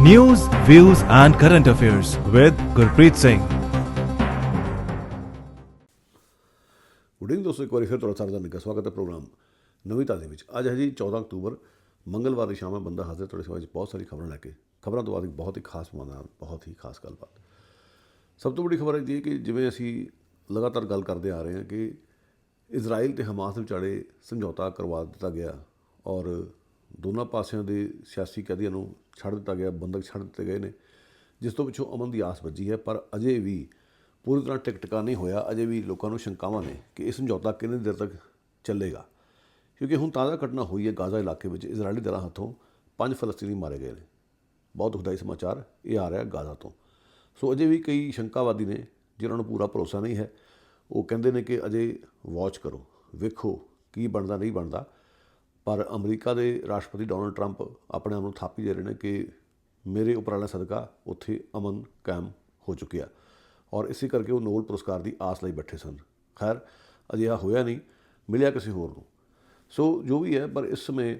News, views and current affairs with Gurpreet Singh. Good evening दोस्तों, एक बार फिर ਤੁਹਾਡਾ ਸਾਰਿਆਂ ਦਾ ਸਵਾਗਤ ਹੈ ਪ੍ਰੋਗਰਾਮ ਨਵੀਂ ਤਾਜ਼ੀ ਵਿੱਚ। ਅੱਜ ਹੈ ਜੀ 14 ਅਕਤੂਬਰ, ਮੰਗਲਵਾਰ ਦੀ ਸ਼ਾਮ ਹੈ। ਬੰਦਾ ਹਾਜ਼ਰ ਤੁਹਾਡੇ ਸੇਵਾ ਵਿੱਚ ਬਹੁਤ ਸਾਰੀ ਖਬਰਾਂ ਲੈ ਕੇ। ਖਬਰਾਂ ਤੋਂ ਬਾਅਦ ਇੱਕ ਬਹੁਤ ਹੀ ਖਾਸ ਮੌਜੂਦ ਨਾਲ ਬਹੁਤ ਹੀ ਖਾਸ ਗੱਲਬਾਤ। ਸਭ ਤੋਂ ਵੱਡੀ ਖਬਰ ਇਹ ਹੈ ਕਿ ਜਿਵੇਂ ਅਸੀਂ ਲਗਾਤਾਰ ਗੱਲ ਕਰਦੇ ਆ ਰਹੇ ਹਾਂ ਕਿ ਇਜ਼ਰਾਈਲ ਅਤੇ ਹਮਾਸ ਵਿਚਾਲੇ ਸਮਝੌਤਾ ਕਰਵਾ ਦਿੱਤਾ ਗਿਆ ਔਰ ਦੋਨਾਂ ਪਾਸਿਆਂ ਦੇ ਸਿਆਸੀ ਕੈਦੀਆਂ ਨੂੰ ਛੱਡ ਦਿੱਤਾ ਗਿਆ, ਬੰਦਕ ਛੱਡ ਦਿੱਤੇ ਗਏ ਨੇ, ਜਿਸ ਤੋਂ ਪਿੱਛੋਂ ਅਮਨ ਦੀ ਆਸ ਵੱਜੀ ਹੈ। ਪਰ ਅਜੇ ਵੀ ਪੂਰੀ ਤਰ੍ਹਾਂ ਟਿਕਟਕਾ ਨਹੀਂ ਹੋਇਆ। ਅਜੇ ਵੀ ਲੋਕਾਂ ਨੂੰ ਸ਼ੰਕਾਵਾਂ ਨੇ ਕਿ ਇਹ ਸਮਝੌਤਾ ਕਿੰਨੀ ਦੇਰ ਤੱਕ ਚੱਲੇਗਾ, ਕਿਉਂਕਿ ਹੁਣ ਤਾਜ਼ਾ ਘਟਨਾ ਹੋਈ ਹੈ ਗਾਜ਼ਾ ਇਲਾਕੇ ਵਿੱਚ। ਇਜ਼ਰਾਈਲੀ ਦਲਾਂ ਹੱਥੋਂ 5 ਫਲਸਤੀਨੀ ਮਾਰੇ ਗਏ ਨੇ। ਬਹੁਤ ਦੁਖਦਾਈ ਸਮਾਚਾਰ ਇਹ ਆ ਰਿਹਾ ਗਾਜ਼ਾ ਤੋਂ। ਸੋ ਅਜੇ ਵੀ ਕਈ ਸ਼ੰਕਾਵਾਦੀ ਨੇ ਜਿਨ੍ਹਾਂ ਨੂੰ ਪੂਰਾ ਭਰੋਸਾ ਨਹੀਂ ਹੈ। ਉਹ ਕਹਿੰਦੇ ਨੇ ਕਿ ਅਜੇ ਵਾਚ ਕਰੋ, ਵੇਖੋ ਕੀ ਬਣਦਾ ਨਹੀਂ ਬਣਦਾ। ਪਰ ਅਮਰੀਕਾ ਦੇ ਰਾਸ਼ਟਰਪਤੀ ਡੋਨਲਡ ਟਰੰਪ ਆਪਣੇ ਆਪ ਨੂੰ ਥਾਪੀ ਦੇ ਰਹੇ ਨੇ ਕਿ ਮੇਰੇ ਉਪਰਾਲੇ ਸਦਕਾ ਉੱਥੇ ਅਮਨ ਕਾਇਮ ਹੋ ਚੁੱਕਿਆ ਔਰ ਇਸੇ ਕਰਕੇ ਉਹ ਨੋਬਲ ਪੁਰਸਕਾਰ ਦੀ ਆਸ ਲਈ ਬੈਠੇ ਸਨ। ਖੈਰ ਅਜਿਹਾ ਹੋਇਆ ਨਹੀਂ, ਮਿਲਿਆ ਕਿਸੇ ਹੋਰ ਨੂੰ। ਸੋ ਜੋ ਵੀ ਹੈ, ਪਰ ਇਸ ਸਮੇਂ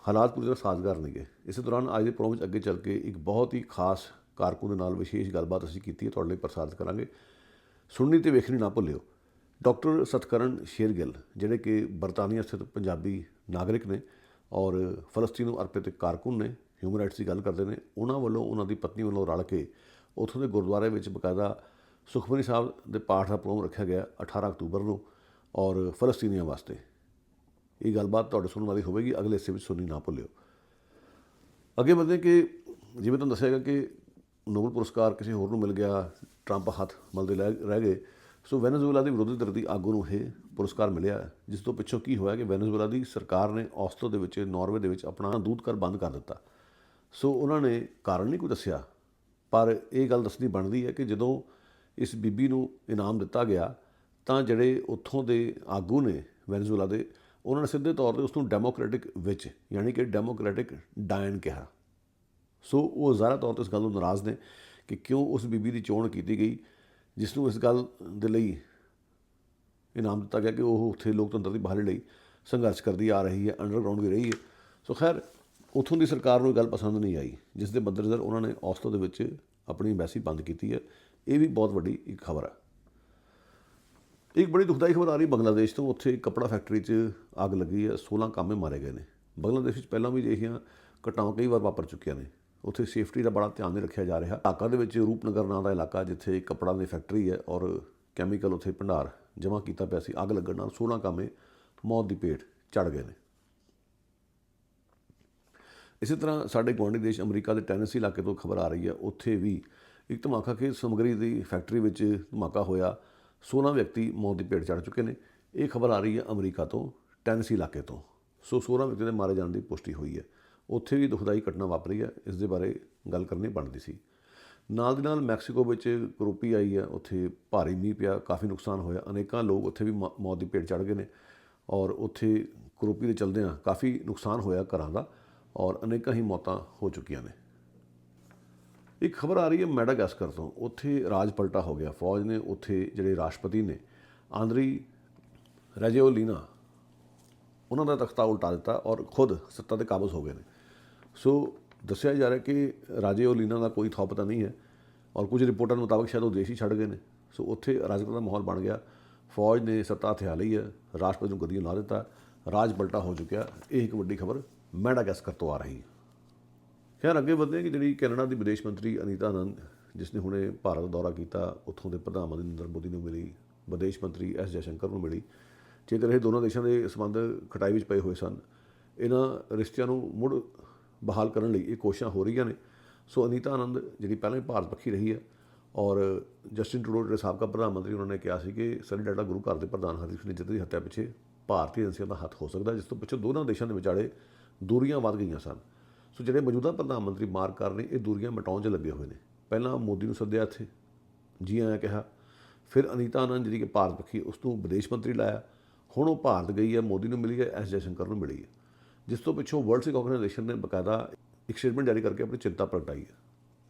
ਹਾਲਾਤ ਪੂਰੀ ਤਰ੍ਹਾਂ ਸਾਜ਼ਗਾਰ ਨਹੀਂ ਗਏ। ਇਸੇ ਦੌਰਾਨ ਅੱਜ ਦੇ ਪ੍ਰੋਗਰਾਮ ਵਿੱਚ ਅੱਗੇ ਚੱਲ ਕੇ ਇੱਕ ਬਹੁਤ ਹੀ ਖਾਸ ਕਾਰਕੁਨ ਦੇ ਨਾਲ ਵਿਸ਼ੇਸ਼ ਗੱਲਬਾਤ ਅਸੀਂ ਕੀਤੀ ਹੈ, ਤੁਹਾਡੇ ਲਈ ਪ੍ਰਸਾਰਿਤ ਕਰਾਂਗੇ। ਸੁਣਨੀ ਅਤੇ ਵੇਖਣੀ ਨਾ ਭੁੱਲਿਓ। ਡਾਕਟਰ ਸਤਕਰਨ ਸ਼ੇਰਗਿੱਲ, ਜਿਹੜੇ ਕਿ ਬਰਤਾਨੀਆ ਸਥਿਤ ਪੰਜਾਬੀ ਨਾਗਰਿਕ ਨੇ ਔਰ ਫਲਸਤੀਨ ਨੂੰ ਅਰਪਿਤ ਕਾਰਕੁਨ ਨੇ, ਹਿਊਮਨ ਰਾਈਟਸ ਦੀ ਗੱਲ ਕਰਦੇ ਨੇ। ਉਹਨਾਂ ਵੱਲੋਂ ਉਹਨਾਂ ਦੀ ਪਤਨੀ ਵੱਲੋਂ ਰਲ ਕੇ ਉੱਥੋਂ ਦੇ ਗੁਰਦੁਆਰੇ ਵਿੱਚ ਬਕਾਇਦਾ ਸੁਖਮਨੀ ਸਾਹਿਬ ਦੇ ਪਾਠ ਦਾ ਪ੍ਰੋਗਰਾਮ ਰੱਖਿਆ ਗਿਆ 18 ਅਕਤੂਬਰ ਨੂੰ ਔਰ ਫਲਸਤੀਨੀਆਂ ਵਾਸਤੇ। ਇਹ ਗੱਲਬਾਤ ਤੁਹਾਡੇ ਸੁਣਨ ਵਾਲੀ ਹੋਵੇਗੀ, ਅਗਲੇ ਹਿੱਸੇ ਵਿੱਚ ਸੁਣਨੀ ਨਾ ਭੁੱਲਿਓ। ਅੱਗੇ ਵਧਦੇ ਕਿ ਜਿਵੇਂ ਤੁਹਾਨੂੰ ਦੱਸਿਆ ਗਿਆ ਕਿ ਨੋਬਲ ਪੁਰਸਕਾਰ ਕਿਸੇ ਹੋਰ ਨੂੰ ਮਿਲ ਗਿਆ, ਟਰੰਪ ਹੱਥ ਮਲਦੇ ਰਹਿ ਗਏ। ਸੋ ਵੈਨੇਜ਼ੁਏਲਾ ਦੀ ਵਿਰੋਧੀ ਧਿਰ ਦੀ ਆਗੂ ਨੂੰ ਇਹ ਪੁਰਸਕਾਰ ਮਿਲਿਆ, ਜਿਸ ਤੋਂ ਪਿੱਛੋਂ ਕੀ ਹੋਇਆ ਕਿ ਵੈਨੇਜ਼ੁਏਲਾ ਦੀ ਸਰਕਾਰ ਨੇ ਔਸਲੋ ਦੇ ਵਿੱਚ, ਨਾਰਵੇ ਦੇ ਵਿੱਚ ਆਪਣਾ ਦੂਤ ਘਰ ਬੰਦ ਕਰ ਦਿੱਤਾ। ਸੋ ਉਹਨਾਂ ਨੇ ਕਾਰਨ ਨਹੀਂ ਕੋਈ ਦੱਸਿਆ, ਪਰ ਇਹ ਗੱਲ ਦੱਸਣੀ ਬਣਦੀ ਹੈ ਕਿ ਜਦੋਂ ਇਸ ਬੀਬੀ ਨੂੰ ਇਨਾਮ ਦਿੱਤਾ ਗਿਆ ਤਾਂ ਜਿਹੜੇ ਉੱਥੋਂ ਦੇ ਆਗੂ ਨੇ ਵੈਨੇਜ਼ੁਏਲਾ ਦੇ, ਉਹਨਾਂ ਨੇ ਸਿੱਧੇ ਤੌਰ 'ਤੇ ਉਸ ਨੂੰ ਡੈਮੋਕ੍ਰੈਟਿਕ ਵਿੱਚ, ਯਾਨੀ ਕਿ ਡੈਮੋਕ੍ਰੈਟਿਕ ਡਾਇਨ ਕਿਹਾ। ਸੋ ਉਹ ਜ਼ਾਹਰਾ ਤੌਰ 'ਤੇ ਇਸ ਗੱਲ ਤੋਂ ਨਾਰਾਜ਼ ਨੇ ਕਿ ਕਿਉਂ ਉਸ ਬੀਬੀ ਦੀ ਚੋਣ ਕੀਤੀ ਗਈ, ਜਿਸ ਨੂੰ ਇਸ ਗੱਲ ਦੇ ਲਈ ਇਨਾਮ ਦਿੱਤਾ ਗਿਆ ਕਿ ਉਹ ਉੱਥੇ ਲੋਕਤੰਤਰ ਦੀ ਬਹਾਲੀ ਲਈ ਸੰਘਰਸ਼ ਕਰਦੀ ਆ ਰਹੀ ਹੈ, ਅੰਡਰਗਰਾਊਂਡ ਵੀ ਰਹੀ ਹੈ। ਸੋ ਖੈਰ ਉੱਥੋਂ ਦੀ ਸਰਕਾਰ ਨੂੰ ਇਹ ਗੱਲ ਪਸੰਦ ਨਹੀਂ ਆਈ, ਜਿਸ ਦੇ ਮੱਦੇਨਜ਼ਰ ਉਹਨਾਂ ਨੇ ਔਸਲੋ ਦੇ ਵਿੱਚ ਆਪਣੀ ਐਮਬੈਸੀ ਬੰਦ ਕੀਤੀ ਹੈ। ਇਹ ਵੀ ਬਹੁਤ ਵੱਡੀ ਇੱਕ ਖਬਰ ਹੈ। ਇੱਕ ਬੜੀ ਦੁਖਦਾਈ ਖਬਰ ਆ ਰਹੀ ਬੰਗਲਾਦੇਸ਼ ਤੋਂ। ਉੱਥੇ ਇੱਕ ਕੱਪੜਾ ਫੈਕਟਰੀ 'ਚ ਅੱਗ ਲੱਗੀ ਹੈ, 16 ਕਾਮੇ ਮਾਰੇ ਗਏ ਨੇ। ਬੰਗਲਾਦੇਸ਼ ਵਿੱਚ ਪਹਿਲਾਂ ਵੀ ਅਜਿਹੀਆਂ ਘਟਨਾਵਾਂ ਕਈ ਵਾਰ ਵਾਪਰ ਚੁੱਕੀਆਂ ਨੇ। ਉੱਥੇ ਸੇਫਟੀ ਦਾ ਬੜਾ ਧਿਆਨ ਨਹੀਂ ਰੱਖਿਆ ਜਾ ਰਿਹਾ। ਢਾਕਾ ਦੇ ਵਿੱਚ ਰੂਪਨਗਰ ਨਾਂ ਦਾ ਇਲਾਕਾ, ਜਿੱਥੇ ਕੱਪੜਾ ਦੀ ਫੈਕਟਰੀ ਹੈ ਔਰ ਕੈਮੀਕਲ ਉੱਥੇ ਭੰਡਾਰ ਜਮ੍ਹਾਂ ਕੀਤਾ ਪਿਆ ਸੀ, ਅੱਗ ਲੱਗਣ ਨਾਲ 16 ਕਾਮੇ ਮੌਤ ਦੀ ਭੇਟ ਚੜ੍ਹ ਗਏ ਨੇ। ਇਸੇ ਤਰ੍ਹਾਂ ਸਾਡੇ ਗੁਆਂਢੀ ਦੇਸ਼ ਅਮਰੀਕਾ ਦੇ ਟੈਨੇਸੀ ਇਲਾਕੇ ਤੋਂ ਖਬਰ ਆ ਰਹੀ ਹੈ। ਉੱਥੇ ਵੀ ਇੱਕ ਧਮਾਕਾ ਖੇਜ ਸਮੱਗਰੀ ਦੀ ਫੈਕਟਰੀ ਵਿੱਚ ਧਮਾਕਾ ਹੋਇਆ, 16 ਵਿਅਕਤੀ ਮੌਤ ਦੀ ਭੇਟ ਚੜ੍ਹ ਚੁੱਕੇ ਨੇ। ਇਹ ਖਬਰ ਆ ਰਹੀ ਹੈ ਅਮਰੀਕਾ ਤੋਂ, ਟੈਨੇਸੀ ਇਲਾਕੇ ਤੋਂ। ਸੋ 16 ਵਿਅਕਤੀਆਂ ਦੇ ਮਾਰੇ ਜਾਣ ਦੀ ਪੁਸ਼ਟੀ ਹੋਈ ਹੈ। ਉੱਥੇ ਵੀ ਦੁਖਦਾਈ ਘਟਨਾ ਵਾਪਰੀ ਹੈ, ਇਸ ਦੇ ਬਾਰੇ ਗੱਲ ਕਰਨੀ ਬਣਦੀ ਸੀ। ਨਾਲ ਦੀ ਨਾਲ ਮੈਕਸੀਕੋ ਵਿੱਚ ਕਰੋਪੀ ਆਈ ਹੈ, ਉੱਥੇ ਭਾਰੀ ਮੀਂਹ ਪਿਆ, ਕਾਫੀ ਨੁਕਸਾਨ ਹੋਇਆ। ਅਨੇਕਾਂ ਲੋਕ ਉੱਥੇ ਵੀ ਮੌਤ ਦੀ ਭੇਟ ਚੜ੍ਹ ਗਏ ਨੇ ਔਰ ਉੱਥੇ ਕਰੋਪੀ ਦੇ ਚਲਦਿਆਂ ਕਾਫੀ ਨੁਕਸਾਨ ਹੋਇਆ ਘਰਾਂ ਦਾ ਔਰ ਅਨੇਕਾਂ ਹੀ ਮੌਤਾਂ ਹੋ ਚੁੱਕੀਆਂ ਨੇ। ਇੱਕ ਖਬਰ ਆ ਰਹੀ ਹੈ ਮੈਡਾਗਾਸਕਰ ਤੋਂ। ਉੱਥੇ ਰਾਜ ਪਲਟਾ ਹੋ ਗਿਆ। ਫੌਜ ਨੇ ਉੱਥੇ ਜਿਹੜੇ ਰਾਸ਼ਟਰਪਤੀ ਨੇ ਆਂਦਰੀ ਰਾਜੇਓਲੀਨਾ, ਉਹਨਾਂ ਦਾ ਤਖਤਾ ਉਲਟਾ ਦਿੱਤਾ ਔਰ ਖੁਦ ਸੱਤਾ 'ਤੇ ਕਾਬਜ਼ ਹੋ ਗਏ ਨੇ। ਸੋ ਦੱਸਿਆ ਜਾ ਰਿਹਾ ਕਿ ਰਾਜੇਓਲੀਨਾ ਦਾ ਕੋਈ ਥੌ ਪਤਾ ਨਹੀਂ ਹੈ ਔਰ ਕੁਝ ਰਿਪੋਰਟਾਂ ਦੇ ਮੁਤਾਬਕ ਸ਼ਾਇਦ ਉਹ ਦੇਸ਼ ਹੀ ਛੱਡ ਗਏ ਨੇ। ਸੋ ਉੱਥੇ ਅਰਾਜਕਤਾ ਦਾ ਮਾਹੌਲ ਬਣ ਗਿਆ। ਫੌਜ ਨੇ ਸੱਤਾ ਹਥਿਆ ਲਈ ਹੈ, ਰਾਸ਼ਟਰਪਤੀ ਨੂੰ ਗੱਦੀਆਂ ਲਾ ਦਿੱਤਾ, ਰਾਜ ਪਲਟਾ ਹੋ ਚੁੱਕਿਆ। ਇਹ ਇੱਕ ਵੱਡੀ ਖਬਰ ਮੈਡਾਗਾਸਕਰ ਤੋਂ ਆ ਰਹੀ ਹੈ। ਖੈਰ ਅੱਗੇ ਵਧਦੇ ਕਿ ਜਿਹੜੀ ਕੈਨੇਡਾ ਦੀ ਵਿਦੇਸ਼ ਮੰਤਰੀ ਅਨੀਤਾ ਆਨੰਦ, ਜਿਸ ਨੇ ਹੁਣੇ ਭਾਰਤ ਦਾ ਦੌਰਾ ਕੀਤਾ, ਉੱਥੋਂ ਦੇ ਪ੍ਰਧਾਨ ਮੰਤਰੀ ਨਰਿੰਦਰ ਮੋਦੀ ਨੂੰ ਮਿਲੀ, ਵਿਦੇਸ਼ ਮੰਤਰੀ ਐਸ ਜੈਸ਼ੰਕਰ ਨੂੰ ਮਿਲੀ। ਜੇਕਰ ਇਹ ਦੋਨਾਂ ਦੇਸ਼ਾਂ ਦੇ ਸੰਬੰਧ ਖਟਾਈ ਵਿੱਚ ਪਏ ਹੋਏ ਸਨ, ਇਹਨਾਂ ਰਿਸ਼ਤਿਆਂ ਨੂੰ ਮੁੜ ਬਹਾਲ ਕਰਨ ਲਈ ਇਹ ਕੋਸ਼ਿਸ਼ਾਂ ਹੋ ਰਹੀਆਂ ਨੇ। ਸੋ ਅਨੀਤਾ ਆਨੰਦ ਜਿਹੜੀ ਪਹਿਲਾਂ ਹੀ ਭਾਰਤ ਪੱਖੀ ਰਹੀ ਹੈ ਔਰ ਜਸਟਿਨ ਟਰੂਡੋ ਜਿਹੜੇ ਸਾਬਕਾ ਪ੍ਰਧਾਨ ਮੰਤਰੀ, ਉਹਨਾਂ ਨੇ ਕਿਹਾ ਸੀ ਕਿ ਸਨੀ ਡਾਡਾ ਗੁਰੂ ਘਰ ਦੇ ਪ੍ਰਧਾਨ ਹਰਦੀਪ ਸਿੰਘ ਨਿੱਜਰ ਦੀ ਹੱਤਿਆ ਪਿੱਛੇ ਭਾਰਤੀ ਏਜੰਸੀਆਂ ਦਾ ਹੱਥ ਹੋ ਸਕਦਾ, ਜਿਸ ਤੋਂ ਪਿੱਛੇ ਦੋਨਾਂ ਦੇਸ਼ਾਂ ਦੇ ਵਿਚਾਲੇ ਦੂਰੀਆਂ ਵੱਧ ਗਈਆਂ ਸਨ। ਸੋ ਜਿਹੜੇ ਮੌਜੂਦਾ ਪ੍ਰਧਾਨ ਮੰਤਰੀ ਮਾਰਕ ਨੇ, ਇਹ ਦੂਰੀਆਂ ਮਿਟਾਉਣ 'ਚ ਲੱਗੇ ਹੋਏ ਨੇ। ਪਹਿਲਾਂ ਮੋਦੀ ਨੂੰ ਸੱਦਿਆ ਇੱਥੇ, ਜੀ ਆਇਆਂ ਕਿਹਾ। ਫਿਰ ਅਨੀਤਾ ਆਨੰਦ ਜਿਹੜੀ ਕਿ ਭਾਰਤ ਪੱਖੀ, ਉਸ ਨੂੰ ਵਿਦੇਸ਼ ਮੰਤਰੀ ਲਾਇਆ। ਹੁਣ ਉਹ ਭਾਰਤ ਗਈ ਹੈ, ਮੋਦੀ ਨੂੰ ਮਿਲੀ ਹੈ, ਐਸ ਜੈਸ਼ੰਕਰ ਨੂੰ ਮਿਲੀ ਹੈ, ਜਿਸ ਤੋਂ ਪਿੱਛੋਂ ਵਰਲਡ ਸਿੱਖ ਆਰਗੇਨਾਈਜੇਸ਼ਨ ਨੇ ਬਕਾਇਦਾ ਇੱਕ ਸਟੇਟਮੈਂਟ ਜਾਰੀ ਕਰਕੇ ਆਪਣੀ ਚਿੰਤਾ ਪ੍ਰਗਟਾਈ ਹੈ।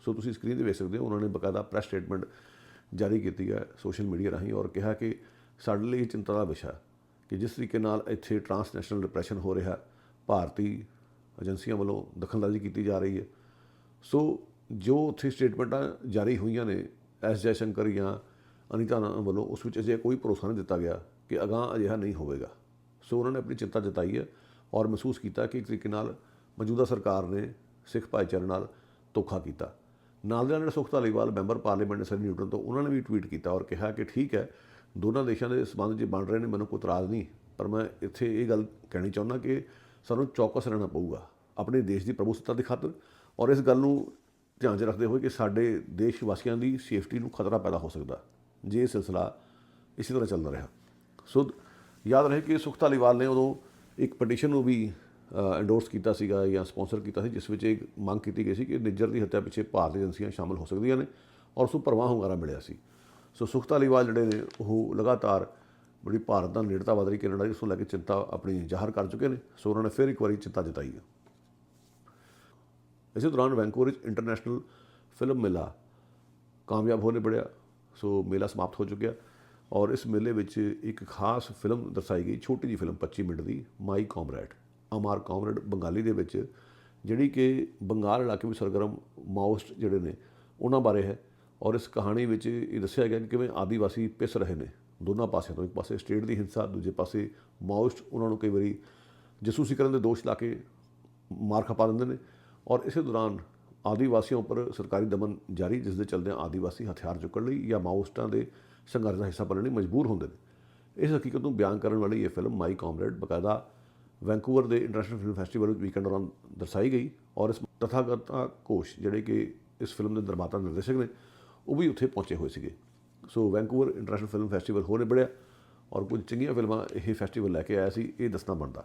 ਸੋ ਤੁਸੀਂ ਸਕਰੀਨ 'ਤੇ ਵੇਖ ਸਕਦੇ ਹੋ, ਉਹਨਾਂ ਨੇ ਬਕਾਇਦਾ ਪ੍ਰੈਸ ਸਟੇਟਮੈਂਟ ਜਾਰੀ ਕੀਤੀ ਹੈ ਸੋਸ਼ਲ ਮੀਡੀਆ ਰਾਹੀਂ ਔਰ ਕਿਹਾ ਕਿ ਸਾਡੇ ਲਈ ਇਹ ਚਿੰਤਾ ਦਾ ਵਿਸ਼ਾ ਕਿ ਜਿਸ ਤਰੀਕੇ ਨਾਲ ਇੱਥੇ ਟਰਾਂਸਨੈਸ਼ਨਲ ਡਿਪਰੈਸ਼ਨ ਹੋ ਰਿਹਾ, ਭਾਰਤੀ ਏਜੰਸੀਆਂ ਵੱਲੋਂ ਦਖਲਅੰਦਾਜ਼ੀ ਕੀਤੀ ਜਾ ਰਹੀ ਹੈ। ਸੋ ਜੋ ਉੱਥੇ ਸਟੇਟਮੈਂਟਾਂ ਜਾਰੀ ਹੋਈਆਂ ਨੇ ਐਸ ਜੈਸ਼ੰਕਰ ਜਾਂ ਅਨੀਤਾ ਵੱਲੋਂ, ਉਸ ਵਿੱਚ ਅਜੇ ਕੋਈ ਭਰੋਸਾ ਨਹੀਂ ਦਿੱਤਾ ਗਿਆ ਕਿ ਅਗਾਂਹ ਅਜਿਹਾ ਨਹੀਂ ਹੋਵੇਗਾ। ਸੋ ਉਹਨਾਂ ਨੇ ਆਪਣੀ ਚਿੰਤਾ ਜਤਾਈ ਹੈ ਔਰ ਮਹਿਸੂਸ ਕੀਤਾ ਕਿ ਇੱਕ ਤਰੀਕੇ ਨਾਲ ਮੌਜੂਦਾ ਸਰਕਾਰ ਨੇ ਸਿੱਖ ਭਾਈਚਾਰੇ ਨਾਲ ਧੋਖਾ ਕੀਤਾ। ਨਾਲ ਦੇ ਨਾਲ ਸੁਖ ਧਾਲੀਵਾਲ ਮੈਂਬਰ ਪਾਰਲੀਮੈਂਟ ਨੇ ਸਨੀ ਨਿਊਟਨ ਤੋਂ, ਉਹਨਾਂ ਨੇ ਵੀ ਟਵੀਟ ਕੀਤਾ ਔਰ ਕਿਹਾ ਕਿ ਠੀਕ ਹੈ, ਦੋਨਾਂ ਦੇਸ਼ਾਂ ਦੇ ਸੰਬੰਧ ਜੇ ਬਣ ਰਹੇ ਨੇ, ਮੈਨੂੰ ਕੋਈ ਇਤਰਾਜ਼ ਨਹੀਂ, ਪਰ ਮੈਂ ਇੱਥੇ ਇਹ ਗੱਲ ਕਹਿਣੀ ਚਾਹੁੰਦਾ ਕਿ ਸਾਨੂੰ ਚੌਕਸ ਰਹਿਣਾ ਪਊਗਾ ਆਪਣੇ ਦੇਸ਼ ਦੀ ਪ੍ਰਭੂਸੱਤਾ ਦੀ ਖਾਤਰ, ਔਰ ਇਸ ਗੱਲ ਨੂੰ ਧਿਆਨ 'ਚ ਰੱਖਦੇ ਹੋਏ ਕਿ ਸਾਡੇ ਦੇਸ਼ ਵਾਸੀਆਂ ਦੀ ਸੇਫਟੀ ਨੂੰ ਖਤਰਾ ਪੈਦਾ ਹੋ ਸਕਦਾ ਜੇ ਇਹ ਸਿਲਸਿਲਾ ਇਸੇ ਤਰ੍ਹਾਂ ਚੱਲਦਾ ਰਿਹਾ। ਸੋ ਯਾਦ ਰਹੇ ਕਿ ਸੁਖ ਧਾਲੀਵਾਲ ਨੇ ਉਦੋਂ ਇੱਕ ਪਟੀਸ਼ਨ ਨੂੰ ਵੀ ਐਂਡੋਰਸ ਕੀਤਾ ਸੀਗਾ ਜਾਂ ਸਪੋਂਸਰ ਕੀਤਾ ਸੀ, ਜਿਸ ਵਿੱਚ ਇਹ ਮੰਗ ਕੀਤੀ ਗਈ ਸੀ ਕਿ ਨਿੱਜਰ ਦੀ ਹੱਤਿਆ ਪਿੱਛੇ ਭਾਰਤੀ ਏਜੰਸੀਆਂ ਸ਼ਾਮਲ ਹੋ ਸਕਦੀਆਂ ਨੇ, ਔਰ ਉਸ ਨੂੰ ਭਰਵਾਂ ਹੁੰਗਾਰਾ ਮਿਲਿਆ ਸੀ। ਸੋ ਸੁਖ ਧਾਲੀਵਾਲ ਜਿਹੜੇ ਨੇ ਉਹ ਲਗਾਤਾਰ ਬੜੀ ਭਾਰਤ ਨਾਲ ਨੇੜਤਾ ਵਧ ਰਹੀ ਕੈਨੇਡਾ ਦੀ, ਉਸ ਨੂੰ ਲੈ ਕੇ ਚਿੰਤਾ ਆਪਣੀ ਜ਼ਾਹਰ ਕਰ ਚੁੱਕੇ ਨੇ। ਸੋ ਉਹਨਾਂ ਨੇ ਫਿਰ ਇੱਕ ਵਾਰੀ ਚਿੰਤਾ ਜਤਾਈ ਹੈ। ਇਸੇ ਦੌਰਾਨ ਵੈਂਕੂਵਰ ਵਿੱਚ ਇੰਟਰਨੈਸ਼ਨਲ ਫਿਲਮ ਮੇਲਾ ਕਾਮਯਾਬ ਹੋ ਨਿਬੜਿਆ। ਸੋ ਮੇਲਾ ਸਮਾਪਤ ਹੋ ਚੁੱਕਿਆ ਔਰ ਇਸ ਮੇਲੇ ਵਿੱਚ ਇੱਕ ਖਾਸ ਫਿਲਮ ਦਰਸਾਈ ਗਈ, ਛੋਟੀ ਜਿਹੀ ਫਿਲਮ 25 ਮਿੰਟ ਦੀ, ਮਾਈ ਕਾਮਰੇਡ, ਅਮਰ ਕਾਮਰੇਡ ਬੰਗਾਲੀ ਦੇ ਵਿੱਚ, ਜਿਹੜੀ ਕਿ ਬੰਗਾਲ ਇਲਾਕੇ ਵਿੱਚ ਸਰਗਰਮ ਮਾਓਇਸਟ ਜਿਹੜੇ ਨੇ ਉਹਨਾਂ ਬਾਰੇ ਹੈ। ਔਰ ਇਸ ਕਹਾਣੀ ਵਿੱਚ ਇਹ ਦੱਸਿਆ ਗਿਆ ਕਿ ਕਿਵੇਂ ਆਦੀਵਾਸੀ ਪਿਸ ਰਹੇ ਨੇ ਦੋਨਾਂ ਪਾਸਿਆਂ ਤੋਂ, ਇੱਕ ਪਾਸੇ ਸਟੇਟ ਦੀ ਹਿੰਸਾ, ਦੂਜੇ ਪਾਸੇ ਮਾਓਇਸਟ ਉਹਨਾਂ ਨੂੰ ਕਈ ਵਾਰੀ ਜਾਸੂਸੀ ਕਰਨ ਦੇ ਦੋਸ਼ ਲਾ ਕੇ ਮਾਰ ਖਪਾ ਦਿੰਦੇ ਨੇ। ਔਰ ਇਸੇ ਦੌਰਾਨ ਆਦੀਵਾਸੀਆਂ ਉੱਪਰ ਸਰਕਾਰੀ ਦਮਨ ਜਾਰੀ, ਜਿਸ ਦੇ ਚਲਦਿਆਂ ਆਦੀਵਾਸੀ ਹਥਿਆਰ ਚੁੱਕਣ ਲਈ ਜਾਂ ਮਾਓਇਸਟਾਂ ਦੇ ਸੰਘਰਸ਼ ਦਾ ਹਿੱਸਾ ਬਣਨ ਲਈ ਮਜਬੂਰ ਹੁੰਦੇ ਨੇ। ਇਸ ਹਕੀਕਤ ਨੂੰ ਬਿਆਨ ਕਰਨ ਵਾਲੀ ਇਹ ਫਿਲਮ ਮਾਈ ਕਾਮਰੇਡ ਬਾਕਾਇਦਾ ਵੈਂਕੂਵਰ ਦੇ ਇੰਟਰਨੈਸ਼ਨਲ ਫਿਲਮ ਫੈਸਟੀਵਲ ਵਿੱਚ ਵੀਕਐਂਡ ਦੌਰਾਨ ਦਰਸਾਈ ਗਈ ਔਰ ਇਸ ਤਥਾਗਤਾ ਘੋਸ਼ ਜਿਹੜੇ ਕਿ ਇਸ ਫਿਲਮ ਦੇ ਨਿਰਮਾਤਾ ਨਿਰਦੇਸ਼ਕ ਨੇ, ਉਹ ਵੀ ਉੱਥੇ ਪਹੁੰਚੇ ਹੋਏ ਸੀਗੇ। ਸੋ ਵੈਂਕੂਵਰ ਇੰਟਰਨੈਸ਼ਨਲ ਫਿਲਮ ਫੈਸਟੀਵਲ ਹੋ ਨਿਬੜਿਆ ਔਰ ਕੁਝ ਚੰਗੀਆਂ ਫਿਲਮਾਂ ਇਹ ਫੈਸਟੀਵਲ ਲੈ ਕੇ ਆਇਆ ਸੀ, ਇਹ ਦੱਸਣਾ ਬਣਦਾ।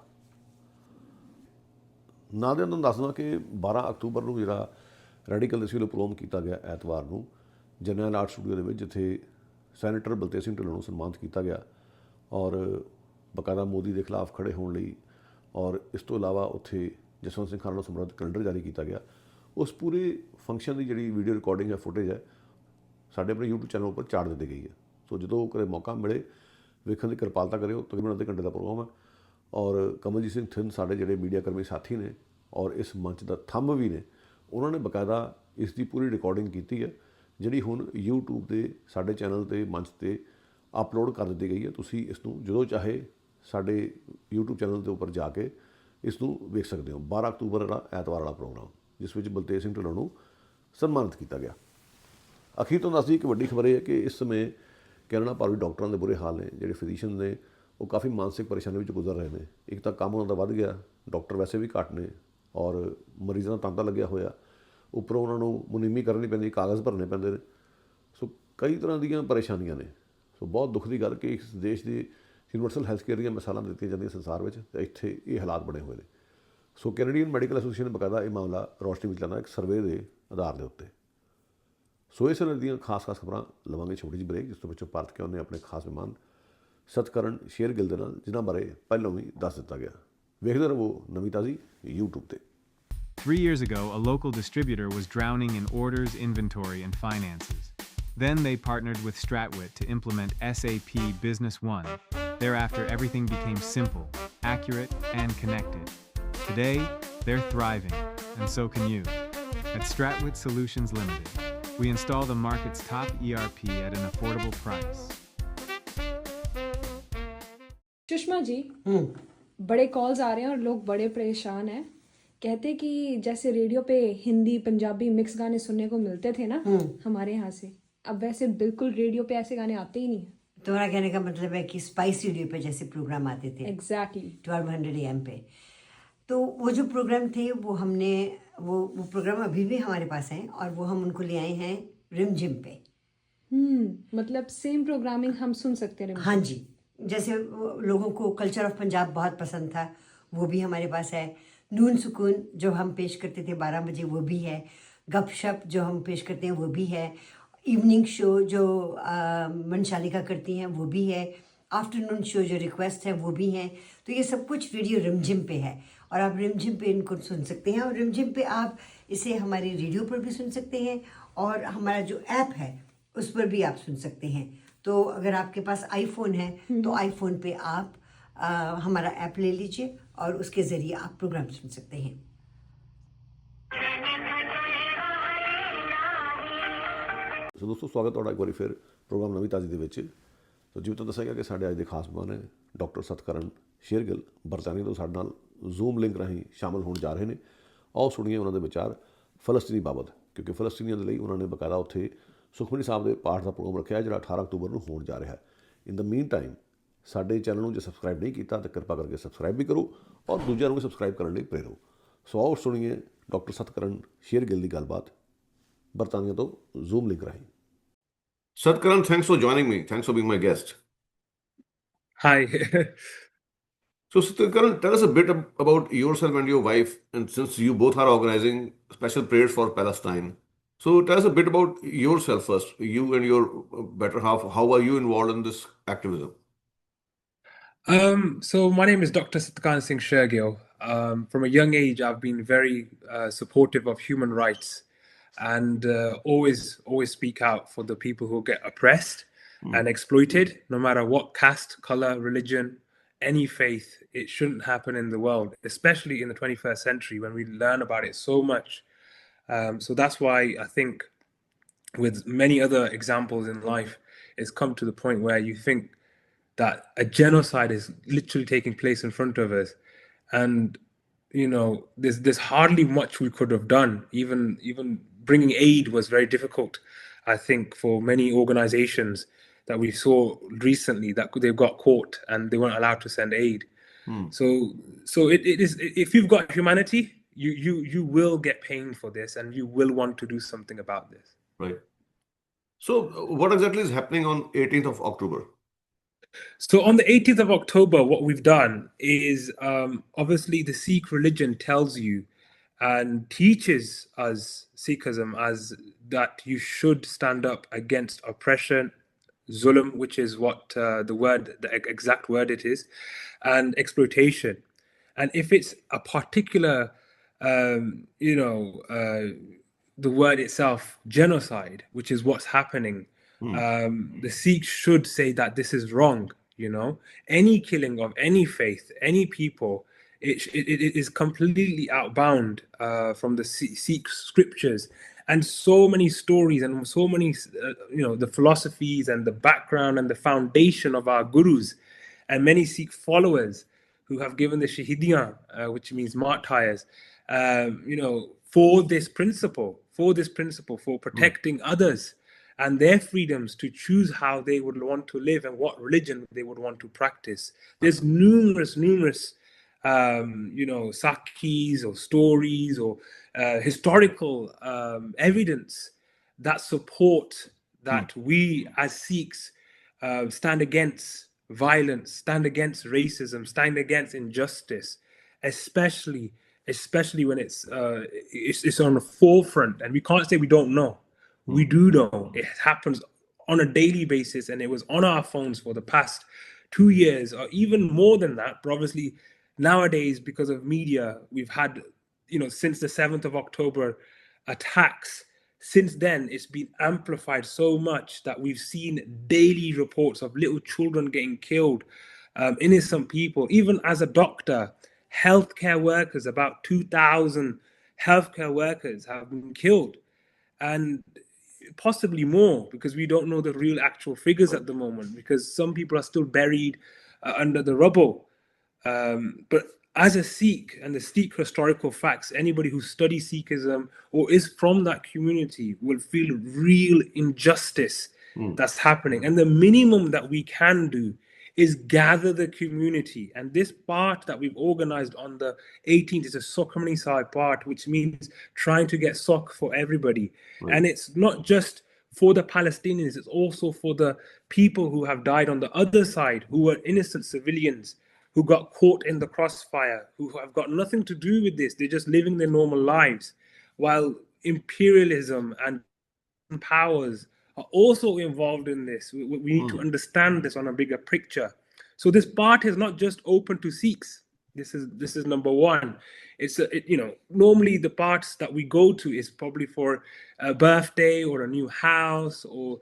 ਨਾਲ ਦੇ ਤੁਹਾਨੂੰ ਦੱਸ ਦੇਵਾਂ ਕਿ 12 ਅਕਤੂਬਰ ਨੂੰ ਜਿਹੜਾ ਰੈਡੀਕਲ ਦੇਸੀ ਵੱਲੋਂ ਪ੍ਰੋਗਰਾਮ ਕੀਤਾ ਗਿਆ ਐਤਵਾਰ ਨੂੰ ਜਨਰਲ ਆਰਟ ਸਟੂਡੀਓ ਦੇ ਵਿੱਚ, ਜਿੱਥੇ ਸੈਨੇਟਰ ਬਲਤੇਜ ਸਿੰਘ ਢਿੱਲੋਂ ਨੂੰ ਸਨਮਾਨਿਤ ਕੀਤਾ ਗਿਆ ਔਰ ਬਾਕਾਇਦਾ ਮੋਦੀ ਦੇ ਖਿਲਾਫ ਖੜੇ ਹੋਣ ਲਈ, ਔਰ ਇਸ ਤੋਂ ਇਲਾਵਾ ਉੱਥੇ ਜਸਵੰਤ ਸਿੰਘ ਖਾਨ ਨੂੰ ਸਮਰਪਿਤ ਕੈਲੰਡਰ ਜਾਰੀ ਕੀਤਾ ਗਿਆ। ਉਸ ਪੂਰੇ ਫੰਕਸ਼ਨ ਦੀ ਜਿਹੜੀ ਵੀਡੀਓ ਰਿਕਾਰਡਿੰਗ ਹੈ, ਫੁਟੇਜ ਹੈ, ਸਾਡੇ ਆਪਣੇ YouTube ਚੈਨਲ ਉੱਪਰ ਚਾੜ ਦਿੱਤੀ ਗਈ ਹੈ। ਸੋ ਜਦੋਂ ਕਦੇ ਮੌਕਾ ਮਿਲੇ ਵੇਖਣ ਦੀ ਕਿਰਪਾਲਤਾ ਕਰਿਓ। ਤਕਰੀਬਨ ਅੱਧੇ ਘੰਟੇ ਦਾ ਪ੍ਰੋਗਰਾਮ ਹੈ ਔਰ ਕਮਲਜੀਤ ਸਿੰਘ ਥਿੰਦ ਸਾਡੇ ਜਿਹੜੇ ਮੀਡੀਆ ਕਰਮੀ ਸਾਥੀ ਨੇ ਔਰ ਇਸ ਮੰਚ ਦਾ ਥੰਮ ਵੀ ਨੇ, ਉਹਨਾਂ ਨੇ ਬਾਕਾਇਦਾ ਇਸ ਦੀ ਪੂਰੀ ਰਿਕਾਰਡਿੰਗ ਕੀਤੀ ਹੈ, ਜਿਹੜੀ ਹੁਣ YouTube ਦੇ ਸਾਡੇ ਚੈਨਲ 'ਤੇ ਮੰਚ 'ਤੇ ਅਪਲੋਡ ਕਰ ਦਿੱਤੀ ਗਈ ਹੈ। ਤੁਸੀਂ ਇਸ ਨੂੰ ਜਦੋਂ ਚਾਹੇ ਸਾਡੇ YouTube ਚੈਨਲ ਦੇ ਉੱਪਰ ਜਾ ਕੇ ਇਸ ਨੂੰ ਵੇਖ ਸਕਦੇ ਹੋ। 12 ਅਕਤੂਬਰ ਦਾ ਐਤਵਾਰ ਵਾਲਾ ਪ੍ਰੋਗਰਾਮ, ਜਿਸ ਵਿੱਚ ਬਲਤੇਜ ਸਿੰਘ ਢਿੱਲੋਂ ਨੂੰ ਸਨਮਾਨਿਤ ਕੀਤਾ ਗਿਆ। ਅਖੀਰ ਤੋਂ ਦੱਸਦੀ ਇੱਕ ਵੱਡੀ ਖਬਰ ਇਹ ਹੈ ਕਿ ਇਸ ਸਮੇਂ ਕੈਨੇਡਾ ਭਰ ਵਿੱਚ ਡਾਕਟਰਾਂ ਦੇ ਬੁਰੇ ਹਾਲ ਨੇ। ਜਿਹੜੇ ਫਿਜ਼ੀਸ਼ੀਅਨ ਨੇ ਉਹ ਕਾਫੀ ਮਾਨਸਿਕ ਪਰੇਸ਼ਾਨੀ ਵਿੱਚ ਗੁਜ਼ਰ ਰਹੇ ਨੇ। ਇੱਕ ਤਾਂ ਕੰਮ ਉਹਨਾਂ ਦਾ ਵੱਧ ਗਿਆ, ਡਾਕਟਰ ਵੈਸੇ ਵੀ ਘੱਟ ਨੇ ਔਰ ਮਰੀਜ਼ਾਂ ਦਾ ਤਾਂਤਾ ਲੱਗਿਆ ਹੋਇਆ, ਉੱਪਰੋਂ ਉਹਨਾਂ ਨੂੰ ਮੁਨੀਮੀ ਕਰਨੀ ਪੈਂਦੀ, ਕਾਗਜ਼ ਭਰਨੇ ਪੈਂਦੇ ਨੇ। ਸੋ ਕਈ ਤਰ੍ਹਾਂ ਦੀਆਂ ਪਰੇਸ਼ਾਨੀਆਂ ਨੇ। ਸੋ ਬਹੁਤ ਦੁੱਖ ਦੀ ਗੱਲ ਕਿ ਇਸ ਦੇਸ਼ ਦੀ ਯੂਨੀਵਰਸਲ ਹੈਲਥ ਕੇਅਰ ਦੀਆਂ ਮਿਸਾਲਾਂ ਦਿੱਤੀਆਂ ਜਾਂਦੀਆਂ ਸੰਸਾਰ ਵਿੱਚ, ਅਤੇ ਇੱਥੇ ਇਹ ਹਾਲਾਤ ਬਣੇ ਹੋਏ ਨੇ। ਸੋ ਕੈਨੇਡੀਅਨ ਮੈਡੀਕਲ ਐਸੋਸੀਏਸ਼ਨ ਨੇ ਬਾਕਾਇਦਾ ਇਹ ਮਾਮਲਾ ਰੌਸ਼ਨੀ ਵਿੱਚ ਲਿਆਂਦਾ ਇੱਕ ਸਰਵੇ ਦੇ ਆਧਾਰ ਦੇ ਉੱਤੇ। ਸੋ ਇਸ ਤਰ੍ਹਾਂ ਦੀਆਂ ਖਾਸ ਖਬਰਾਂ ਲਵਾਂਗੇ ਛੋਟੀ ਜਿਹੀ ਬ੍ਰੇਕ, ਜਿਸ ਤੋਂ ਵਿੱਚੋਂ ਭਾਰਤ ਕਿਉਂ ਨੇ ਆਪਣੇ ਖਾਸ ਮਹਿਮਾਨ ਸਤਕਰਨ ਸ਼ੇਰਗਿੱਲ ਦੇ ਨਾਲ, ਜਿਨ੍ਹਾਂ ਬਾਰੇ ਪਹਿਲਾਂ ਵੀ ਦੱਸ ਦਿੱਤਾ ਗਿਆ। ਵੇਖਦੇ ਰਹੋ ਨਵੀਂ ਤਾਜ਼ੀ YouTube ਤੇ। 3 years ago, a local distributor was drowning in orders, inventory, and finances. Then they partnered with Stratwit to implement SAP Business One. Thereafter, everything became simple, accurate, and connected. Today, they're thriving, and so can you. At Stratwit Solutions Limited, we install the market's top ERP at an affordable price. Sushma ji, बड़े calls आ रहे हैं और लोग बड़े परेशान हैं। कहते कि जैसे रेडियो पे हिंदी पंजाबी मिक्स गाने सुनने को मिलते थे ना हमारे यहाँ से, अब वैसे बिल्कुल रेडियो पे ऐसे गाने आते ही नहीं है। तुम्हारा कहने का मतलब है कि स्पाइस रेडियो पे जैसे प्रोग्राम आते थे एग्जैक्टली 1200 AM पे, तो वो जो प्रोग्राम थे वो हमने वो प्रोग्राम अभी भी हमारे पास हैं और वो हम उनको ले आए हैं रिम जिम पे। मतलब सेम प्रोग्रामिंग हम सुन सकते हैं। हाँ जी, जैसे लोगों को कल्चर ऑफ पंजाब बहुत पसंद था, वो भी हमारे पास है। नून सुकून जो हम पेश करते थे 12 बजे, वो भी है। गपशप जो हम पेश करते हैं वो भी है। इवनिंग शो जो मनशालिका करती हैं वो भी है। आफ्टरनून शो जो रिक्वेस्ट है वो भी हैं। तो ये सब कुछ रेडियो रिमझिम पे है और आप रिमझिम पे इनको सुन सकते हैं। और रिमझिम पे आप इसे हमारे रेडियो पर भी सुन सकते हैं और हमारा जो ऐप है उस पर भी आप सुन सकते हैं। तो अगर आपके पास आईफोन है तो आईफोन पे आप हमारा ऐप ले लीजिए और उसके ज़रिए आप प्रोग्राम सुन सकते हैं। ਸੋ ਦੋਸਤੋ, ਸਵਾਗਤ ਤੁਹਾਡਾ ਇੱਕ ਵਾਰੀ ਫਿਰ ਪ੍ਰੋਗਰਾਮ ਨਵੀਂ ਤਾਜ਼ੀ ਦੇ ਵਿੱਚ। ਸੋ ਜਿਵੇਂ ਤੁਹਾਨੂੰ ਦੱਸਿਆ ਗਿਆ ਕਿ ਸਾਡੇ ਅੱਜ ਦੇ ਖਾਸ ਮਹਿਮਾਨ ਨੇ ਡਾਕਟਰ ਸਤਕਰਨ ਸ਼ੇਰਗਿੱਲ, ਬਰਤਾਨੀਆ ਤੋਂ ਸਾਡੇ ਨਾਲ ਜ਼ੂਮ ਲਿੰਕ ਰਾਹੀਂ ਸ਼ਾਮਲ ਹੋਣ ਜਾ ਰਹੇ ਨੇ। ਆਓ ਸੁਣੀਏ ਉਹਨਾਂ ਦੇ ਵਿਚਾਰ ਫਲਸਤੀਨੀ ਬਾਬਤ, ਕਿਉਂਕਿ ਫਲਸਤੀਨੀਆਂ ਦੇ ਲਈ ਉਹਨਾਂ ਨੇ ਬਕਾਇਦਾ ਉੱਥੇ ਸੁਖਮਨੀ ਸਾਹਿਬ ਦੇ ਪਾਠ ਦਾ ਪ੍ਰੋਗਰਾਮ ਰੱਖਿਆ ਜਿਹੜਾ 18 ਅਕਤੂਬਰ ਨੂੰ ਹੋਣ ਜਾ ਰਿਹਾ ਹੈ। ਇਨ ਦ ਮੀਨ ਟਾਈਮ ਸਾਡੇ ਚੈਨਲ ਨੂੰ ਜੇ ਸਬਸਕ੍ਰਾਈਬ ਨਹੀਂ ਕੀਤਾ ਤਾਂ ਕਿਰਪਾ ਕਰਕੇ ਸਬਸਕ੍ਰਾਈਬ ਵੀ ਕਰੋ ਔਰ ਦੂਜਿਆਂ ਨੂੰ ਵੀ ਸਬਸਕ੍ਰਾਈਬ ਕਰਨ ਲਈ ਪ੍ਰੇਰੋ। ਸੋ ਆਓ ਸੁਣੀਏ ਡਾਕਟਰ ਸਤਕਰਨ ਸ਼ੇਰਗਿੱਲ ਦੀ ਗੱਲਬਾਤ ਬਰਤਾਨੀਆ ਤੋਂ ਜ਼ੂਮ ਲਿੰਕ ਰਾਹੀਂ। Satkaran, thanks for joining me. Thanks for being my guest. Hi. So, Satkaran, tell us a bit about yourself and your wife, and since you both are organizing special prayers for Palestine. So, tell us a bit about yourself first. You and your better half, how are you involved in this activism? So my name is Dr. Satkaran Singh Shergill. From a young age, I've been very supportive of human rights and always speak out for the people who get oppressed and exploited, no matter what caste, color, religion, any faith. It shouldn't happen in the world, especially in the 21st century when we learn about it so much. So that's why I think with many other examples in life, it's come to the point where you think that a genocide is literally taking place in front of us, and there's hardly much we could have done. Even bringing aid was very difficult, I think, for many organizations that we saw recently that they've got caught and they weren't allowed to send aid. So it is, if you've got humanity, you will get pain for this and you will want to do something about this. Right. So, what exactly is happening on 18th of October? So on the 18th of October, what we've done is obviously the Sikh religion tells you and teaches us Sikhism as that you should stand up against oppression, zulm, which is what the exact word it is, and exploitation. And if it's a particular, the word itself, genocide, which is what's happening, the Sikhs should say that this is wrong. Any killing of any faith, any people, it is completely outbound from the Sikh scriptures, and so many stories and so many, the philosophies and the background and the foundation of our gurus and many Sikh followers who have given the shahidiyan, which means martyrs, for this principle, for protecting others and their freedoms to choose how they would want to live and what religion they would want to practice. There's numerous sakis or stories or historical evidence that support that we as Sikhs stand against violence, stand against racism, stand against injustice, especially when it's on the forefront. And we can't say we don't know. We do know. It happens on a daily basis, and it was on our phones for the past 2 years or even more than that. But obviously nowadays, because of media, we've had, since the 7th of October attacks, since then it's been amplified so much that we've seen daily reports of little children getting killed, innocent people. Even as a doctor, healthcare workers, about 2,000 healthcare workers have been killed, and possibly more, because we don't know the real actual figures at the moment, because some people are still buried under the rubble. But as a Sikh and the Sikh historical facts, anybody who studies Sikhism or is from that community will feel real injustice that's happening. And the minimum that we can do is gather the community. And this part that we've organized on the 18th is a Sukhmani Sahib part, which means trying to get Sukh for everybody. Right. And it's not just for the Palestinians, it's also for the people who have died on the other side, who were innocent civilians, who got caught in the crossfire, who have got nothing to do with this. They're just living their normal lives, while imperialism and powers are also involved in this. We need to understand this on a bigger picture. So this part is not just open to Sikhs. This is number one. It's normally the parts that we go to is probably for a birthday or a new house, or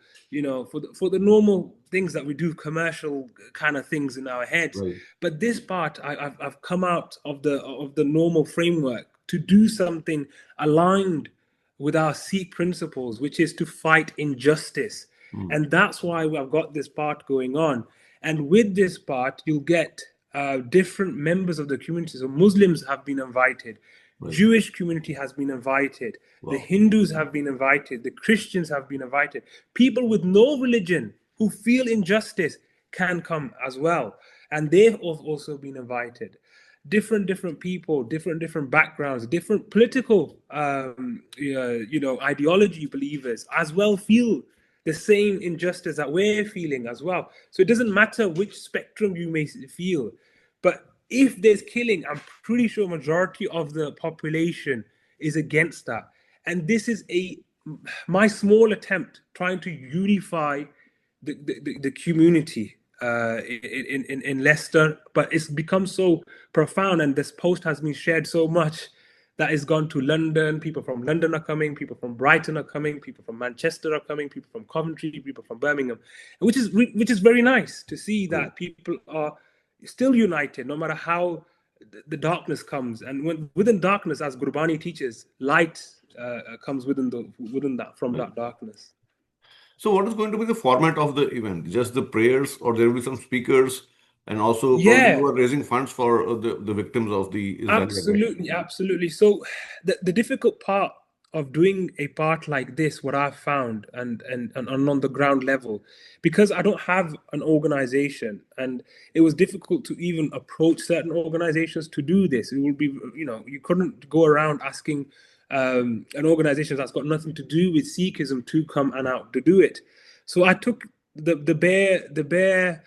for the normal things that we do, commercial kind of things in our heads. Right. But this part, I've come out of the normal framework to do something aligned with our Sikh principles, which is to fight injustice. And that's why I've got this part going on. And with this part, you'll get different members of the community. So Muslims have been invited, Jewish community has been invited, the Hindus have been invited, the Christians have been invited. People with no religion who feel injustice can come as well. And they've also been invited. Different people, different backgrounds, different political ideology believers as well feel the same injustice that we're feeling as well. So it doesn't matter which spectrum you may feel, but if there's killing, I'm pretty sure majority of the population is against that. And this is my small attempt trying to unify the community in Leicester, but it's become so profound, and this post has been shared so much that it's gone to London. People from London are coming, people from Brighton are coming, people from Manchester are coming, people from Coventry, people from Birmingham, which is very nice to see that people are still united no matter how the darkness comes. And within darkness, as Gurbani teaches, light comes within that from that darkness. So what is going to be the format of the event? Just the prayers, or there will be some speakers, and also probably you are raising funds for the victims of the Israeli Absolutely. So the difficult part of doing a part like this, what I've found, and on the ground level, because I don't have an organization, and it was difficult to even approach certain organizations to do this. It would be, you couldn't go around asking an organization that's got nothing to do with Sikhism to come and out to do it. So I took the bare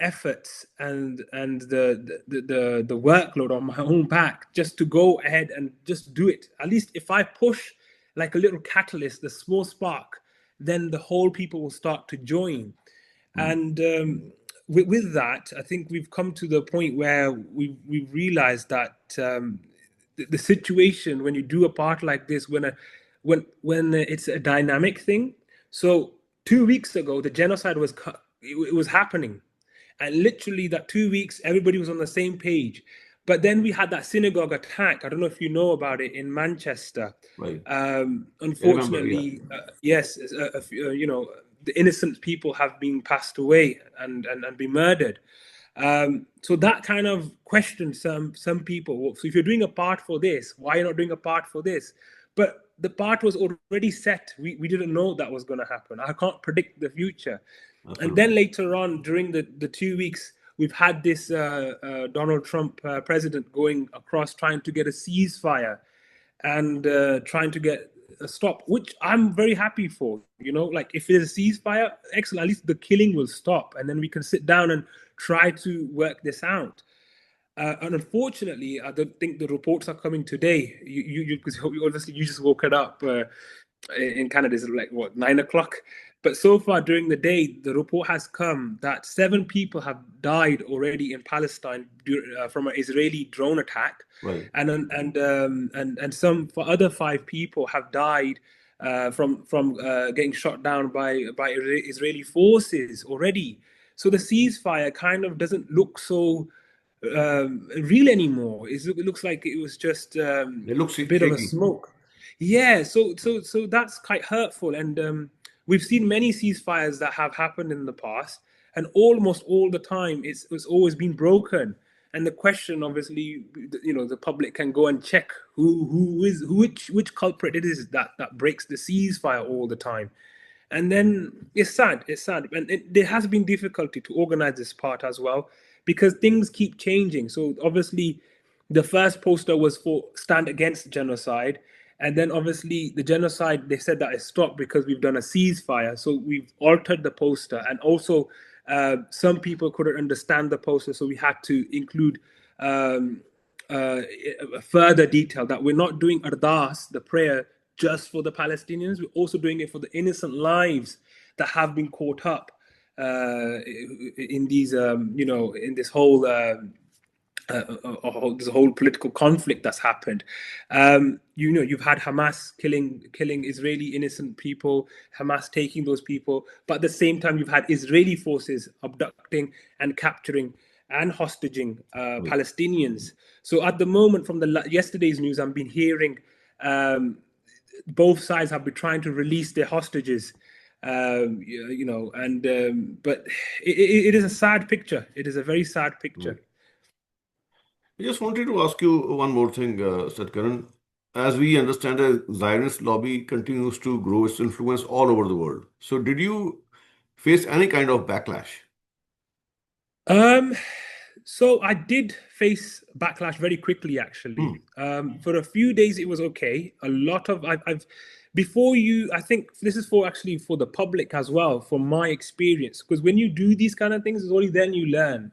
efforts and the workload on my own back just to go ahead and just do it. At least if I push like a little catalyst, the small spark, then the whole people will start to join. And with that, I think we've come to the point where we've realized that the situation when you do a part like this, when it's a dynamic thing. So 2 weeks ago, the genocide was happening, and literally that 2 weeks, everybody was on the same page. But then we had that synagogue attack. I don't know if you know about it in Manchester. Right. Unfortunately, yes, the innocent people have been passed away and been murdered. So that kind of questioned some people. So if you're doing a part for this, why are you not doing a part for this? But the part was already set. We didn't know that was going to happen. I can't predict the future. Absolutely. And then later on, during the 2 weeks, we've had this Donald Trump president going across trying to get a ceasefire and trying to get a stop, which I'm very happy for. Like if there's a ceasefire, excellent, at least the killing will stop, and then we can sit down and try to work this out. And unfortunately, I don't think the reports are coming today. Because obviously you just woke it up. In Canada, it's like 9 o'clock. But so far during the day, the report has come that 7 people have died already in Palestine from an Israeli drone attack, right. and some for other 5 people have died from getting shot down by Israeli forces already. So the ceasefire kind of doesn't look so real anymore. It looks like it was just a bit of a smoke. Yeah, so that's quite hurtful, and we've seen many ceasefires that have happened in the past, and almost all the time it's always been broken. And the question, obviously, the public can go and check which culprit it is that breaks the ceasefire all the time. And then it's sad, and there has been difficulty to organize this part as well, because things keep changing. So obviously, the first poster was for stand against genocide. And then obviously the genocide, they said that it stopped because we've done a ceasefire. So we've altered the poster. And also some people couldn't understand the poster. So we had to include further detail that we're not doing Ardas, the prayer, just for the Palestinians. We're also doing it for the innocent lives that have been caught up in these, in this whole this whole political conflict that's happened. You've had Hamas killing Israeli innocent people, Hamas taking those people, but at the same time you've had Israeli forces abducting and capturing and hostage Palestinians. So at the moment, from yesterday's news, I've been hearing both sides have been trying to release their hostages, but it is a sad picture. It is a very sad picture. I just wanted to ask you one more thing, Satkaran. As we understand, the Zionist lobby continues to grow its influence all over the world. So, did you face any kind of backlash? So I did face backlash very quickly, actually. For a few days, it was okay. A lot of I've before you, I think this is for actually for the public as well, from my experience, because when you do these kind of things, it's only then you learn.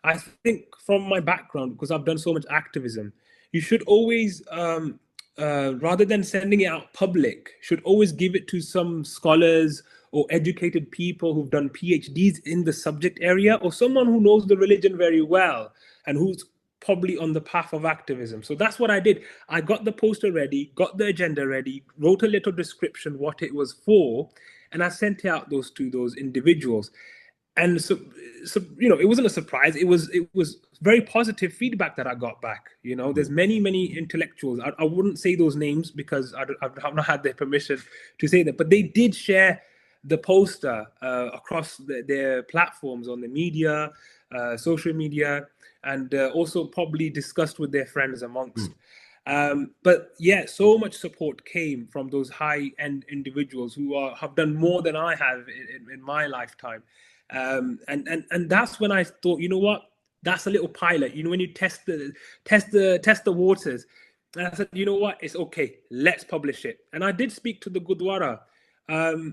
I think from my background, because I've done so much activism, you should always, rather than sending it out public, should always give it to some scholars or educated people who've done PhDs in the subject area, or someone who knows the religion very well and who's probably on the path of activism. So that's what I did. I got the poster ready, got the agenda ready, wrote a little description what it was for, and I sent out those to those individuals. And so it wasn't a surprise. It was very positive feedback that I got back. There's many intellectuals. I wouldn't say those names because I've not had their permission to say that, but they did share the poster across their platforms on the media, social media, and also probably discussed with their friends amongst. But yeah, so much support came from those high-end individuals who have done more than I have in my lifetime. And that's when I thought, you know what, that's a little pilot. When you test the waters. And I said, you know what, it's okay, let's publish it. And I did speak to the Gurdwara.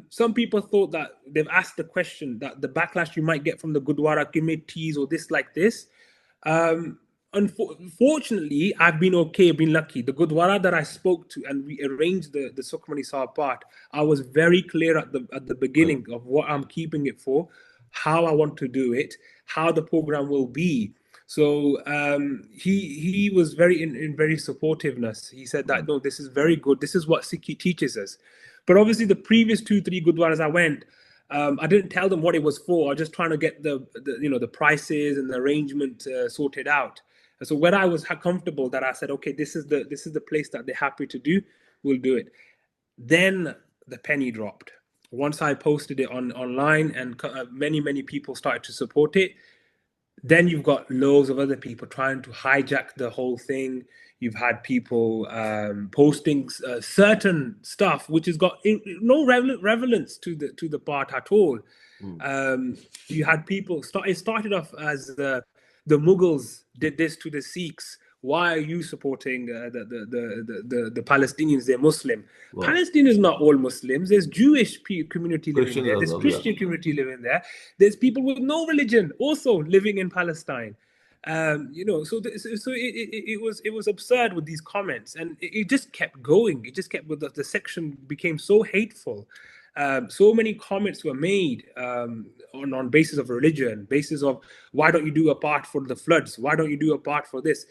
Some people thought that they've asked the question that the backlash you might get from the Gurdwara committees or this like this. Unfortunately, I've been okay, been lucky. The Gurdwara that I spoke to and we arranged the Sukhmani Sahib part, I was very clear at the beginning of what I'm keeping it for, how I want to do it, how the program will be. So he was very in very supportiveness. He said that, no, this is very good. This is what Sikhi teaches us. But obviously the previous 2-3 Gurdwaras I went, I didn't tell them what it was for. I was just trying to get the prices and the arrangement sorted out. And so when I was comfortable that I said, okay, this is the place that they're happy to do, we'll do it. Then the penny dropped. Once I posted it online and many people started to support it, then you've got loads of other people trying to hijack the whole thing. You've had people posting certain stuff which has got no relevance to the part at all. You had people it started off as the Mughals did this to the Sikhs. Why are you supporting the Palestinians? They're Muslim. Wow. Palestine is not all Muslims. There's Jewish community living Christians there. as There's well, Christian community living there. There's people with no religion also living in Palestine. So it was absurd with these comments, and it just kept going. It just kept with the section became so hateful. So many comments were made on basis of religion, basis of why don't you do a part for the floods? Why don't you do a part for this?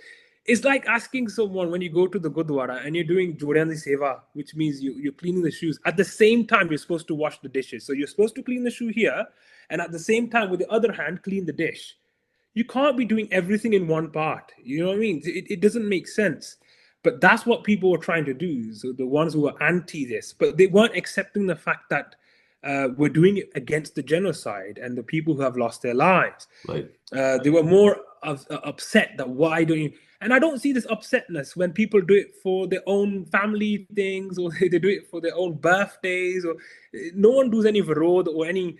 It's like asking someone when you go to the Gurdwara and you're doing Jodyan di Seva, which means you're cleaning the shoes. At the same time, you're supposed to wash the dishes. So you're supposed to clean the shoe here, and at the same time, with the other hand, clean the dish. You can't be doing everything in one part. You know what I mean? It doesn't make sense. But that's what people were trying to do. So the ones who were anti this, but they weren't accepting the fact that we're doing it against the genocide and the people who have lost their lives. Right. They were more upset that why don't you? And I don't see this upsetness when people do it for their own family things, or they do it for their own birthdays, or no one does any varod or any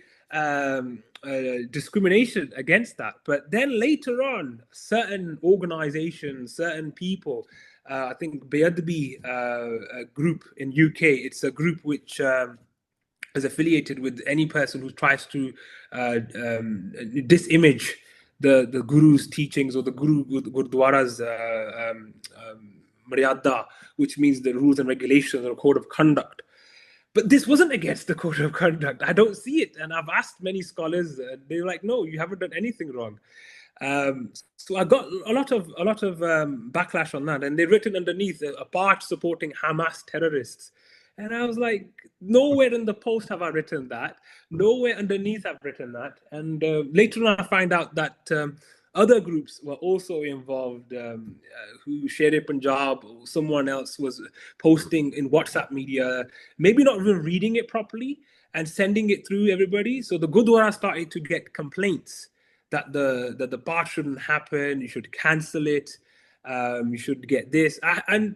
discrimination against that. But then later on, certain organizations, certain people, I think Bayadbi group in UK, it's a group which is affiliated with any person who tries to disimage the guru's teachings or the Gurdwara's Maryada, which means the rules and regulations or code of conduct. But this wasn't against the code of conduct. I don't see it. And I've asked many scholars, they're like, no, you haven't done anything wrong. So I got a lot of backlash on that. And they've written underneath a part supporting Hamas terrorists. And I was like, nowhere in the post have I written that. Nowhere underneath I've written that. And later on, I find out that other groups were also involved, who Shere Punjab, or someone else was posting in WhatsApp media, maybe not even reading it properly and sending it through everybody. So the Gurdwara started to get complaints that the part shouldn't happen, you should cancel it, you should get this. And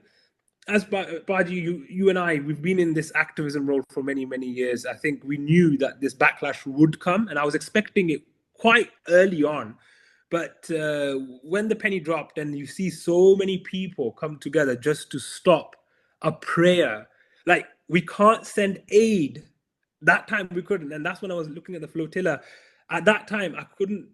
as Baji, you and I, we've been in this activism role for many, many years. I think we knew that this backlash would come, and I was expecting it quite early on. But when the penny dropped and you see so many people come together just to stop a prayer, like we can't send aid. That time we couldn't, and that's when I was looking at the flotilla. At that time, I couldn't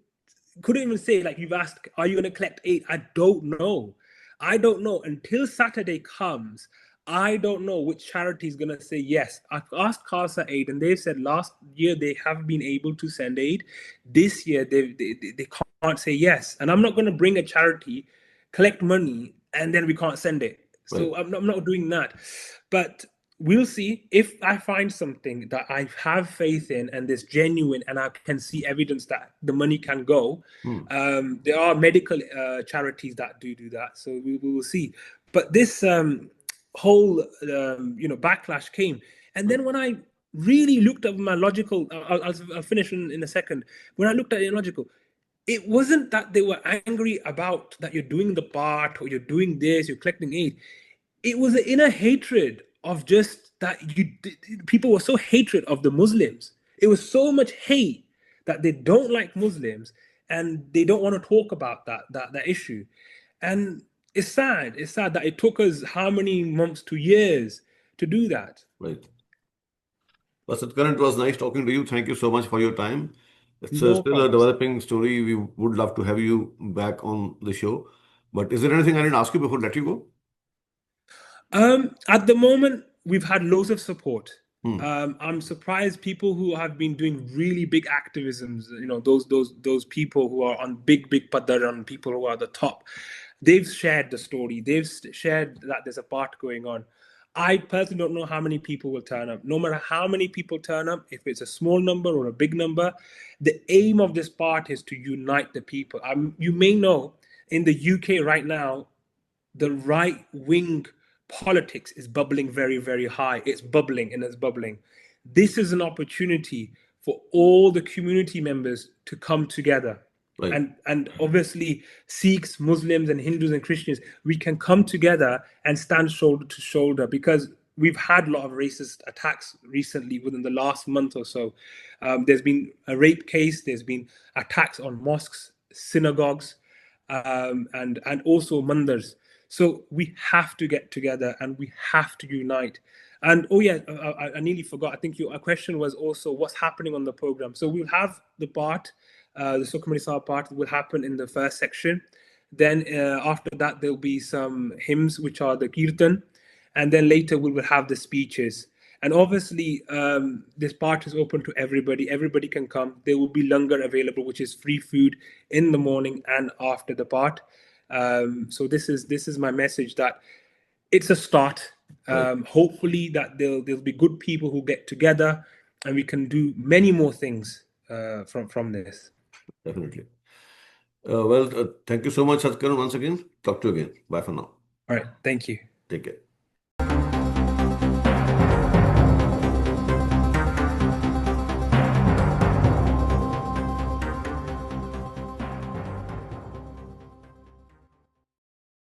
even say, like, you've asked, are you going to collect aid? I don't know. I don't know until Saturday comes. I don't know which charity is going to say yes. I've asked Khalsa Aid, and they've said last year they have been able to send aid. This year they can't say yes. And I'm not going to bring a charity, collect money, and then we can't send it. So Right. I'm not doing that. But we'll see. If I find something that I have faith in and is genuine, and I can see evidence that the money can go, there are medical charities that do that. So we will see. But this whole backlash came, and then when I really looked at my logical, I'll finish in a second. When I looked at it logical, it wasn't that they were angry about that you're doing the part or you're doing this, you're collecting aid. It was an inner hatred of just that people were so hatred of the Muslims. It was so much hate that they don't like Muslims and they don't want to talk about that issue. And it's sad. It's sad that it took us how many months to years to do that. Right. Well, Satkaran, it was nice talking to you. Thank you so much for your time. It's No still a problems. developing story. We would love to have you back on the show. But is there anything I didn't ask you before I let you go? At the moment, we've had loads of support. Hmm. I'm surprised people who have been doing really big activisms, those people who are on big padar, on people who are at the top, they've shared the story. They've shared that there's a part going on. I personally don't know how many people will turn up. No matter how many people turn up, if it's a small number or a big number, the aim of this part is to unite the people. You may know in the UK right now, the right wing politics is bubbling very, very high. It's bubbling and it's bubbling. This is an opportunity for all the community members to come together. Right. And obviously, Sikhs, Muslims, and Hindus and Christians, we can come together and stand shoulder to shoulder, because we've had a lot of racist attacks recently within the last month or so. There's been a rape case, there's been attacks on mosques, synagogues, and also mandars. So we have to get together and we have to unite. And oh yeah, I nearly forgot. I think your question was also what's happening on the program. So we'll have the part, the Sukhmani Sahib part will happen in the first section. Then after that, there'll be some hymns, which are the kirtan. And then later we will have the speeches. And obviously, this part is open to everybody. Everybody can come. There will be langar available, which is free food in the morning and after the part. So this is my message, that it's a start. Hopefully that there'll be good people who get together, and we can do many more things from this. Definitely. Thank you so much, Satkaran, once again. Talk to you again. Bye for now. All right. Thank you. Take care.